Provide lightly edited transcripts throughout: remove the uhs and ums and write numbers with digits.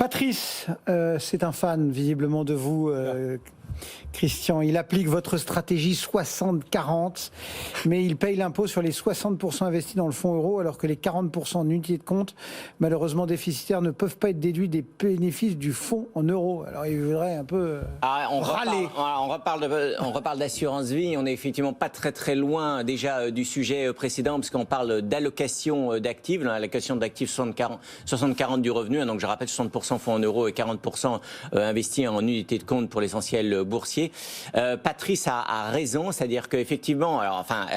Patrice, c'est un fan visiblement de vous, Christian. Il applique votre stratégie 60-40, mais il paye l'impôt sur les 60% investis dans le fonds euro, alors que les 40% en unité de compte, malheureusement déficitaires, ne peuvent pas être déduits des bénéfices du fonds en euros. Alors il voudrait un peu râler. On reparle d'assurance vie. On n'est effectivement pas très loin déjà du sujet précédent, parce qu'on parle d'allocation d'actifs, l'allocation d'actifs 60-40 du revenu. Donc je rappelle 60% fonds en euros et 40% investis en unité de compte pour l'essentiel boursier. Patrice a raison, c'est-à-dire qu'effectivement,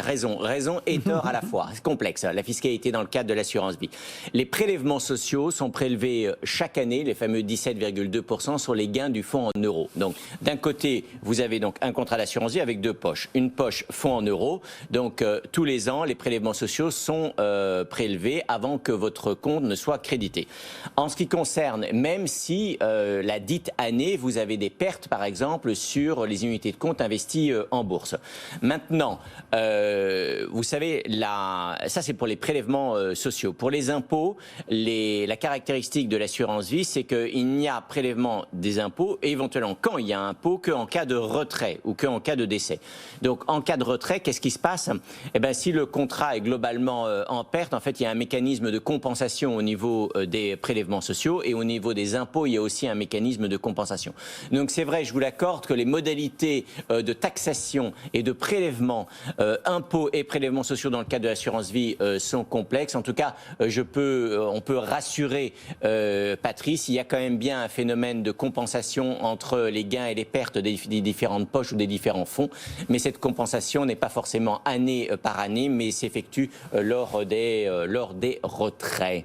raison et tort à la fois. C'est complexe, la fiscalité dans le cadre de l'assurance vie. Les prélèvements sociaux sont prélevés chaque année, les fameux 17,2% sur les gains du fonds en euros. Donc d'un côté, vous avez donc un contrat d'assurance vie avec deux poches. Une poche fonds en euros, donc tous les ans, les prélèvements sociaux sont prélevés avant que votre compte ne soit crédité. En ce qui concerne, même si la dite année, vous avez des pertes, par exemple, sur les unités de compte investies en bourse. Maintenant, vous savez, ça c'est pour les prélèvements sociaux. Pour les impôts, la caractéristique de l'assurance vie, c'est qu'il n'y a prélèvement des impôts, et éventuellement quand il y a un impôt, qu'en cas de retrait ou qu'en cas de décès. Donc en cas de retrait, qu'est-ce qui se passe? Eh bien, si le contrat est globalement en perte, en fait, il y a un mécanisme de compensation au niveau des prélèvements sociaux, et au niveau des impôts, il y a aussi un mécanisme de compensation. Donc c'est vrai, je vous l'accorde, que les modalités de taxation et de prélèvement, impôts et prélèvements sociaux dans le cadre de l'assurance vie sont complexes. En tout cas, on peut rassurer Patrice, il y a quand même bien un phénomène de compensation entre les gains et les pertes des différentes poches ou des différents fonds, mais cette compensation n'est pas forcément année par année, mais s'effectue lors des retraits.